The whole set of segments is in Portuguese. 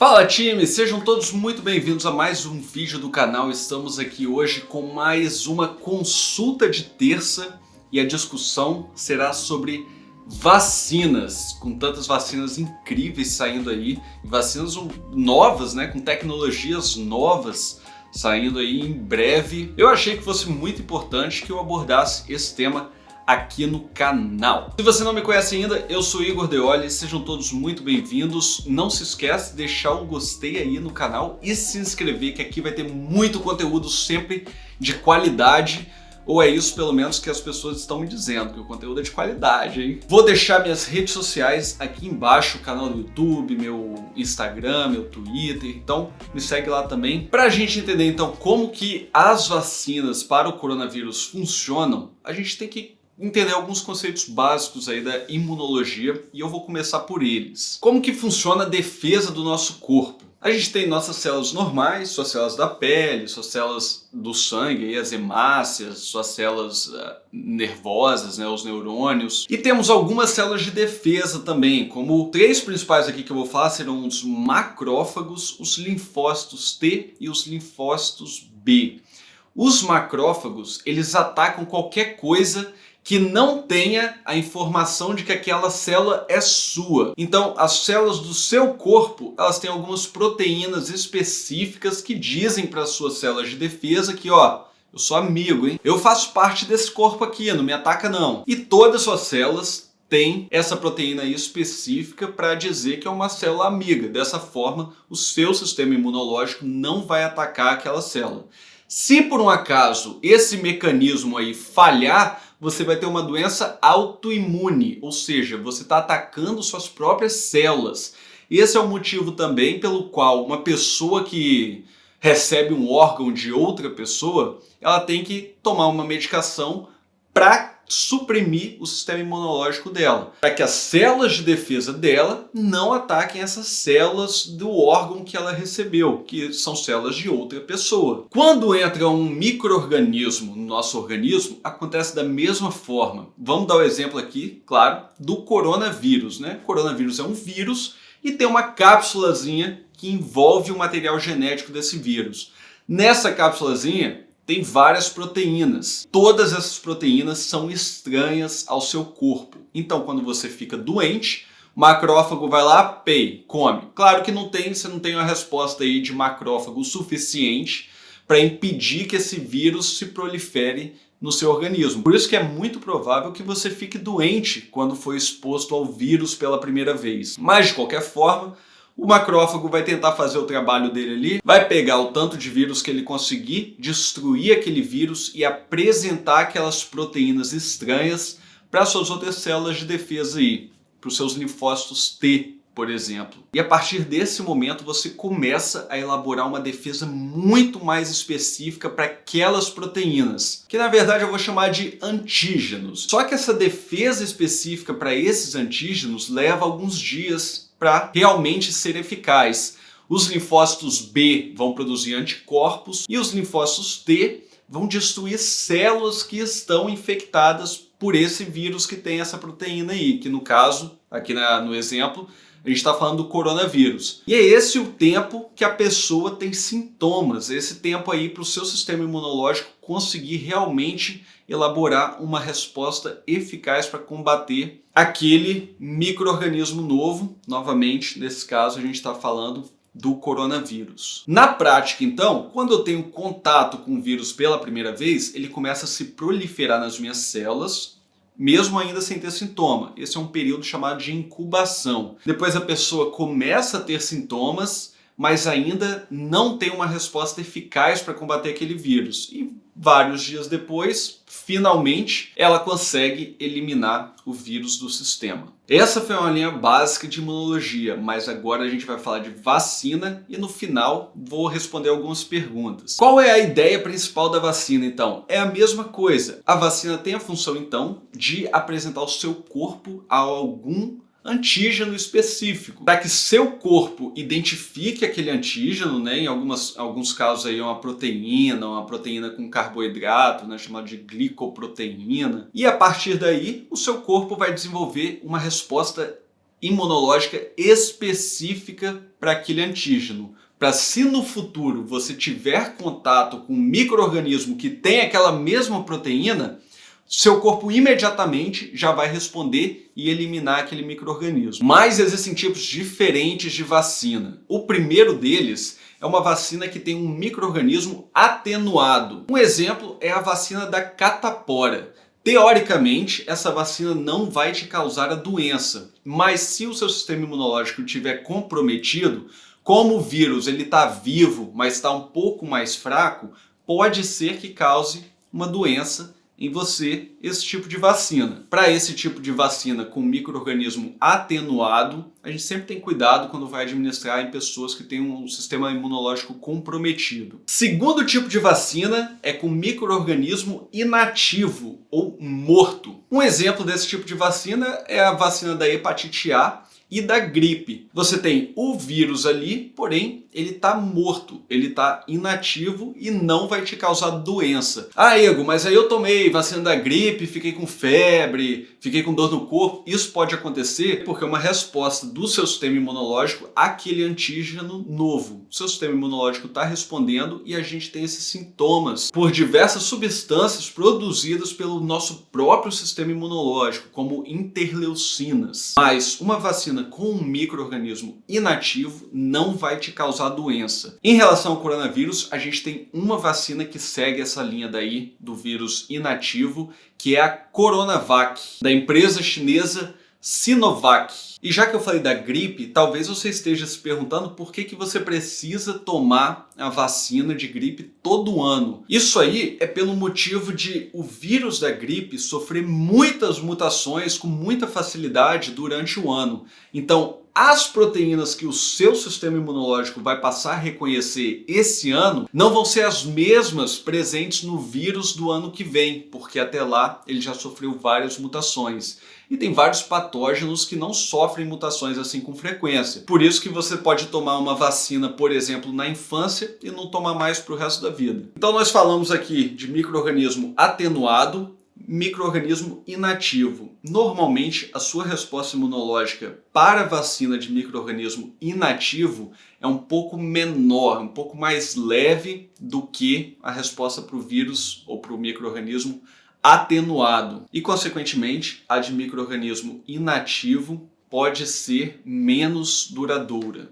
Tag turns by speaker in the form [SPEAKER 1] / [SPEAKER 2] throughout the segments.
[SPEAKER 1] Fala time, sejam todos muito bem-vindos a mais um vídeo do canal. Estamos aqui hoje com mais uma consulta de terça e a discussão será sobre vacinas, com tantas vacinas incríveis saindo aí, vacinas novas, né, com tecnologias novas saindo aí em breve. Eu achei que fosse muito importante que eu abordasse esse tema aqui no canal. Se você não me conhece ainda, eu sou Igor Deoli, sejam todos muito bem-vindos. Não se esquece de deixar um gostei aí no canal e se inscrever, que aqui vai ter muito conteúdo sempre de qualidade, ou é isso pelo menos que as pessoas estão me dizendo, que o conteúdo é de qualidade, hein? Vou deixar minhas redes sociais aqui embaixo, o canal do YouTube, meu Instagram, meu Twitter, então me segue lá também. Pra gente entender então como que as vacinas para o coronavírus funcionam, a gente tem que entender alguns conceitos básicos aí da imunologia e eu vou começar por eles. Como que funciona a defesa do nosso corpo? A gente tem nossas células normais, suas células da pele, suas células do sangue, aí, as hemácias, suas células nervosas, né, os neurônios. E temos algumas células de defesa também, como três principais aqui que eu vou falar serão os macrófagos, os linfócitos T e os linfócitos B. Os macrófagos, eles atacam qualquer coisa que não tenha a informação de que aquela célula é sua. Então, as células do seu corpo, elas têm algumas proteínas específicas que dizem para as suas células de defesa que, ó, eu sou amigo, hein? Eu faço parte desse corpo aqui, não me ataca não. E todas as suas células têm essa proteína aí específica para dizer que é uma célula amiga. Dessa forma, o seu sistema imunológico não vai atacar aquela célula. Se por um acaso esse mecanismo aí falhar, você vai ter uma doença autoimune, ou seja, você está atacando suas próprias células. Esse é o motivo também pelo qual uma pessoa que recebe um órgão de outra pessoa, ela tem que tomar uma medicação para suprimir o sistema imunológico dela, para que as células de defesa dela não ataquem essas células do órgão que ela recebeu, que são células de outra pessoa. Quando entra um micro-organismo no nosso organismo, acontece da mesma forma. Vamos dar o exemplo aqui, claro, do coronavírus, né? O coronavírus é um vírus e tem uma cápsulazinha que envolve o material genético desse vírus. Nessa cápsulazinha tem várias proteínas. Todas essas proteínas são estranhas ao seu corpo. Então, quando você fica doente, o macrófago vai lá, come. Claro que você não tem uma resposta aí de macrófago suficiente para impedir que esse vírus se prolifere no seu organismo. Por isso que é muito provável que você fique doente quando for exposto ao vírus pela primeira vez. Mas, de qualquer forma, o macrófago vai tentar fazer o trabalho dele ali, vai pegar o tanto de vírus que ele conseguir, destruir aquele vírus e apresentar aquelas proteínas estranhas para suas outras células de defesa aí, para os seus linfócitos T, por exemplo. E a partir desse momento você começa a elaborar uma defesa muito mais específica para aquelas proteínas, que na verdade eu vou chamar de antígenos. Só que essa defesa específica para esses antígenos leva alguns dias para realmente ser eficaz. Os linfócitos B vão produzir anticorpos e os linfócitos T vão destruir células que estão infectadas por esse vírus que tem essa proteína aí, que no caso, aqui no exemplo, a gente está falando do coronavírus. E é esse o tempo que a pessoa tem sintomas, esse tempo aí para o seu sistema imunológico conseguir realmente elaborar uma resposta eficaz para combater aquele micro-organismo novo. Novamente, nesse caso, a gente está falando do coronavírus. Na prática, então, quando eu tenho contato com o vírus pela primeira vez, ele começa a se proliferar nas minhas células, mesmo ainda sem ter sintoma. Esse é um período chamado de incubação. Depois a pessoa começa a ter sintomas, mas ainda não tem uma resposta eficaz para combater aquele vírus. E vários dias depois, finalmente, ela consegue eliminar o vírus do sistema. Essa foi uma linha básica de imunologia, mas agora a gente vai falar de vacina e no final vou responder algumas perguntas. Qual é a ideia principal da vacina, então? É a mesma coisa. A vacina tem a função, então, de apresentar ao seu corpo a algum antígeno específico, para que seu corpo identifique aquele antígeno, né? Em alguns casos aí é uma proteína com carboidrato, né? Chamada de glicoproteína, e a partir daí o seu corpo vai desenvolver uma resposta imunológica específica para aquele antígeno. Para se no futuro você tiver contato com um micro-organismo que tem aquela mesma proteína, seu corpo imediatamente já vai responder e eliminar aquele micro-organismo. Mas existem tipos diferentes de vacina. O primeiro deles é uma vacina que tem um micro-organismo atenuado. Um exemplo é a vacina da catapora. Teoricamente, essa vacina não vai te causar a doença, mas se o seu sistema imunológico estiver comprometido, como o vírus está vivo, mas está um pouco mais fraco, pode ser que cause uma doença em você esse tipo de vacina. Para esse tipo de vacina com micro-organismo atenuado, a gente sempre tem cuidado quando vai administrar em pessoas que têm um sistema imunológico comprometido. Segundo tipo de vacina é com micro-organismo inativo ou morto. Um exemplo desse tipo de vacina é a vacina da hepatite A e da gripe. Você tem o vírus ali, porém ele está morto, ele está inativo e não vai te causar doença. Ah, Igor, mas aí eu tomei vacina da gripe, fiquei com febre, fiquei com dor no corpo. Isso pode acontecer porque é uma resposta do seu sistema imunológico àquele antígeno novo. O seu sistema imunológico está respondendo e a gente tem esses sintomas por diversas substâncias produzidas pelo nosso próprio sistema imunológico, como interleucinas. Mas uma vacina com um micro-organismo inativo não vai te causar doença. Em relação ao coronavírus, a gente tem uma vacina que segue essa linha daí do vírus inativo, que é a Coronavac, da empresa chinesa Sinovac. E já que eu falei da gripe, talvez você esteja se perguntando por que você precisa tomar a vacina de gripe todo ano. Isso aí é pelo motivo de o vírus da gripe sofrer muitas mutações com muita facilidade durante o ano. Então, as proteínas que o seu sistema imunológico vai passar a reconhecer esse ano não vão ser as mesmas presentes no vírus do ano que vem, porque até lá ele já sofreu várias mutações. E tem vários patógenos que não sofrem mutações assim com frequência. Por isso que você pode tomar uma vacina, por exemplo, na infância e não tomar mais para o resto da vida. Então nós falamos aqui de micro-organismo atenuado, micro-organismo inativo. Normalmente, a sua resposta imunológica para a vacina de micro-organismo inativo é um pouco menor, um pouco mais leve do que a resposta para o vírus ou para o micro-organismo atenuado. E, consequentemente, a de micro-organismo inativo pode ser menos duradoura.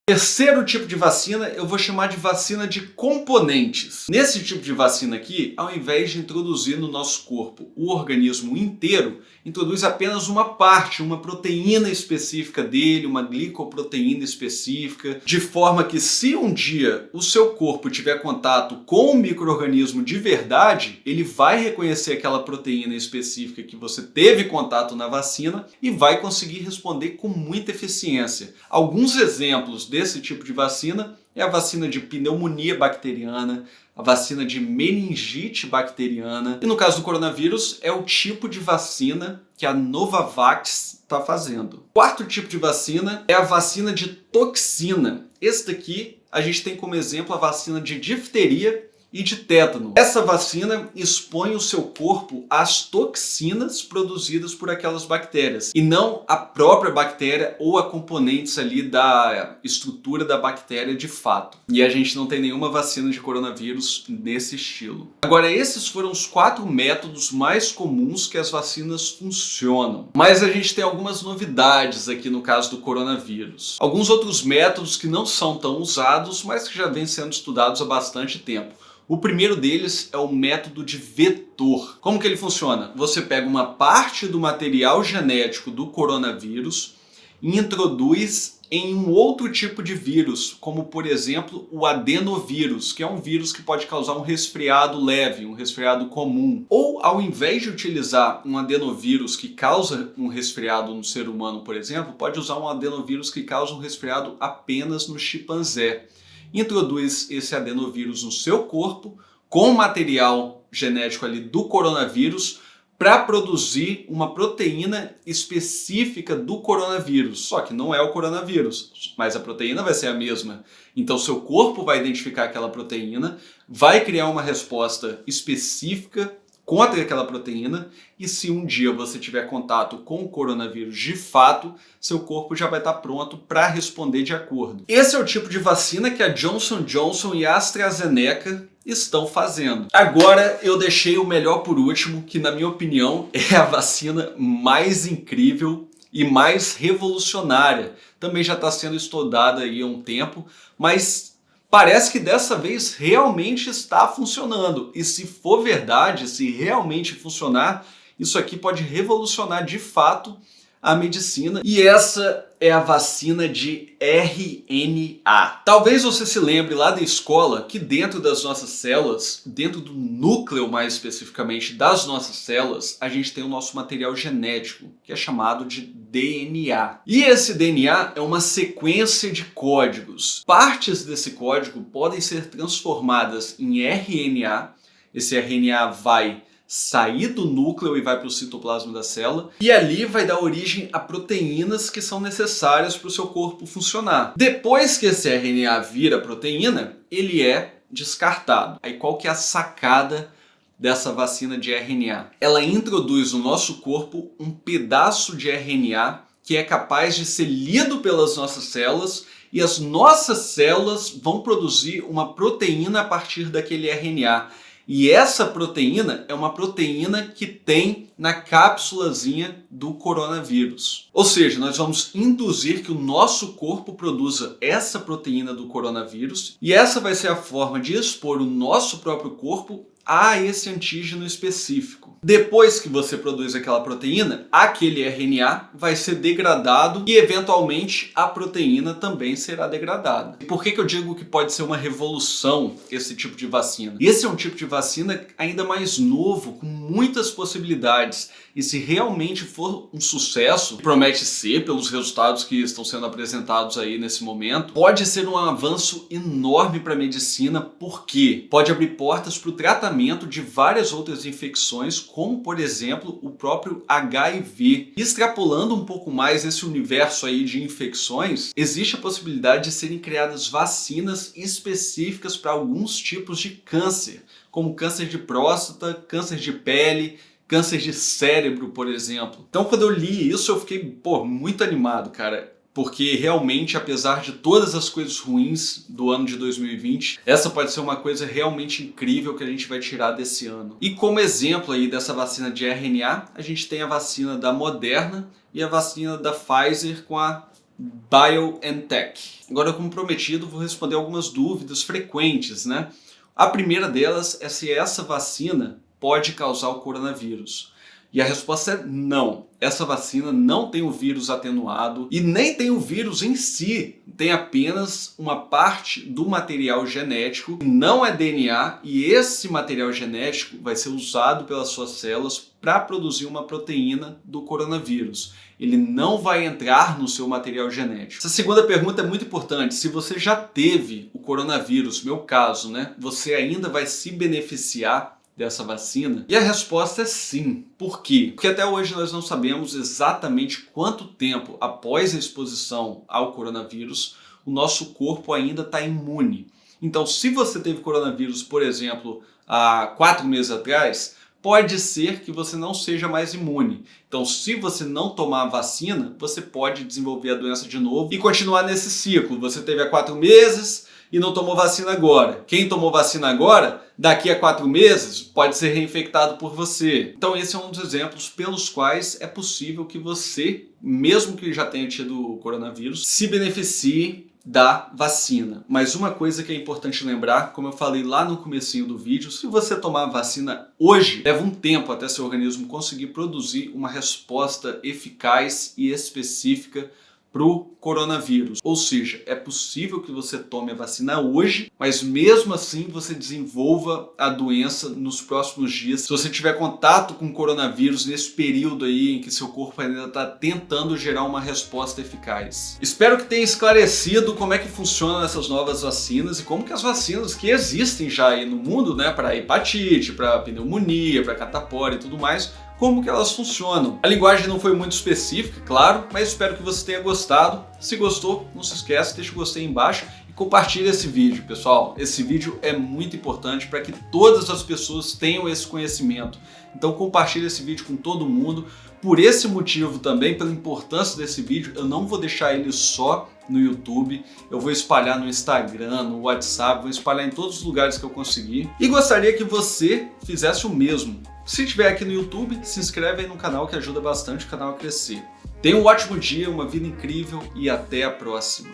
[SPEAKER 1] Terceiro tipo de vacina eu vou chamar de vacina de componentes. Nesse tipo de vacina aqui, ao invés de introduzir no nosso corpo o organismo inteiro, introduz apenas uma parte, uma proteína específica dele, uma glicoproteína específica, de forma que se um dia o seu corpo tiver contato com um micro-organismo de verdade, ele vai reconhecer aquela proteína específica que você teve contato na vacina e vai conseguir responder com muita eficiência. Alguns exemplos desse tipo de vacina é a vacina de pneumonia bacteriana, a vacina de meningite bacteriana e no caso do coronavírus é o tipo de vacina que a Novavax está fazendo. O quarto tipo de vacina é a vacina de toxina. Esse daqui a gente tem como exemplo a vacina de difteria e de tétano. Essa vacina expõe o seu corpo às toxinas produzidas por aquelas bactérias e não a própria bactéria ou a componentes ali da estrutura da bactéria de fato. E a gente não tem nenhuma vacina de coronavírus nesse estilo. Agora, esses foram os 4 métodos mais comuns que as vacinas funcionam. Mas a gente tem algumas novidades aqui no caso do coronavírus. Alguns outros métodos que não são tão usados, mas que já vêm sendo estudados há bastante tempo. O primeiro deles é o método de vetor. Como que ele funciona? Você pega uma parte do material genético do coronavírus e introduz em um outro tipo de vírus, como por exemplo o adenovírus, que é um vírus que pode causar um resfriado leve, um resfriado comum. Ou ao invés de utilizar um adenovírus que causa um resfriado no ser humano, por exemplo, pode usar um adenovírus que causa um resfriado apenas no chimpanzé. Introduz esse adenovírus no seu corpo com material genético ali do coronavírus para produzir uma proteína específica do coronavírus. Só que não é o coronavírus, mas a proteína vai ser a mesma. Então seu corpo vai identificar aquela proteína, vai criar uma resposta específica contra aquela proteína, e se um dia você tiver contato com o coronavírus de fato, seu corpo já vai estar pronto para responder de acordo. Esse é o tipo de vacina que a Johnson & Johnson e a AstraZeneca estão fazendo. Agora eu deixei o melhor por último, que na minha opinião é a vacina mais incrível e mais revolucionária. Também já está sendo estudada aí há um tempo, mas parece que dessa vez realmente está funcionando. E se for verdade, se realmente funcionar, isso aqui pode revolucionar de fato a medicina. E essa é a vacina de RNA. Talvez você se lembre lá da escola que dentro das nossas células, dentro do núcleo mais especificamente das nossas células, a gente tem o nosso material genético, que é chamado de DNA. E esse DNA é uma sequência de códigos. Partes desse código podem ser transformadas em RNA. Esse RNA vai sair do núcleo e vai para o citoplasma da célula, e ali vai dar origem a proteínas que são necessárias para o seu corpo funcionar. Depois que esse RNA vira proteína, ele é descartado. Aí qual que é a sacada dessa vacina de RNA? Ela introduz no nosso corpo um pedaço de RNA que é capaz de ser lido pelas nossas células, e as nossas células vão produzir uma proteína a partir daquele RNA. E essa proteína é uma proteína que tem na cápsulazinha do coronavírus. Ou seja, nós vamos induzir que o nosso corpo produza essa proteína do coronavírus, e essa vai ser a forma de expor o nosso próprio corpo a esse antígeno específico. Depois que você produz aquela proteína, aquele RNA vai ser degradado e eventualmente a proteína também será degradada. E por que eu digo que pode ser uma revolução esse tipo de vacina? Esse é um tipo de vacina ainda mais novo, com muitas possibilidades. E se realmente for um sucesso, promete ser pelos resultados que estão sendo apresentados aí nesse momento, pode ser um avanço enorme para a medicina, porque pode abrir portas para o tratamento de várias outras infecções, como por exemplo o próprio HIV. Extrapolando um pouco mais esse universo aí de infecções, existe a possibilidade de serem criadas vacinas específicas para alguns tipos de câncer, como câncer de próstata, câncer de pele, câncer de cérebro, por exemplo. Então, quando eu li isso, eu fiquei, muito animado, cara. Porque realmente, apesar de todas as coisas ruins do ano de 2020, essa pode ser uma coisa realmente incrível que a gente vai tirar desse ano. E como exemplo aí dessa vacina de RNA, a gente tem a vacina da Moderna e a vacina da Pfizer com a BioNTech. Agora, como prometido, vou responder algumas dúvidas frequentes, né? A primeira delas é se essa vacina pode causar o coronavírus. E a resposta é não. Essa vacina não tem o vírus atenuado e nem tem o vírus em si. Tem apenas uma parte do material genético, que não é DNA, e esse material genético vai ser usado pelas suas células para produzir uma proteína do coronavírus. Ele não vai entrar no seu material genético. Essa segunda pergunta é muito importante. Se você já teve o coronavírus, meu caso, né? Você ainda vai se beneficiar dessa vacina? E a resposta é sim. Por quê? Porque até hoje nós não sabemos exatamente quanto tempo após a exposição ao coronavírus o nosso corpo ainda está imune. Então, se você teve coronavírus, por exemplo, há 4 meses atrás, pode ser que você não seja mais imune. Então, se você não tomar a vacina, você pode desenvolver a doença de novo e continuar nesse ciclo. Você teve há 4 meses e não tomou vacina agora. Quem tomou vacina agora, daqui a 4 meses, pode ser reinfectado por você. Então esse é um dos exemplos pelos quais é possível que você, mesmo que já tenha tido o coronavírus, se beneficie da vacina. Mas uma coisa que é importante lembrar, como eu falei lá no comecinho do vídeo, se você tomar a vacina hoje, leva um tempo até seu organismo conseguir produzir uma resposta eficaz e específica para o coronavírus. Ou seja, é possível que você tome a vacina hoje, mas mesmo assim você desenvolva a doença nos próximos dias. Se você tiver contato com o coronavírus nesse período aí em que seu corpo ainda está tentando gerar uma resposta eficaz. Espero que tenha esclarecido como é que funcionam essas novas vacinas e como que as vacinas que existem já aí no mundo, né, para hepatite, para pneumonia, para catapora e tudo mais, como que elas funcionam. A linguagem não foi muito específica, claro, mas espero que você tenha gostado. Se gostou, não se esquece, deixa o gostei aí embaixo e Compartilhe esse vídeo, pessoal. Esse vídeo é muito importante para que todas as pessoas tenham esse conhecimento. Então compartilhe esse vídeo com todo mundo. Por esse motivo também, pela importância desse vídeo, eu não vou deixar ele só no YouTube. Eu vou espalhar no Instagram, no WhatsApp, vou espalhar em todos os lugares que eu conseguir. E gostaria que você fizesse o mesmo. Se estiver aqui no YouTube, se inscreve aí no canal que ajuda bastante o canal a crescer. Tenha um ótimo dia, uma vida incrível e até a próxima.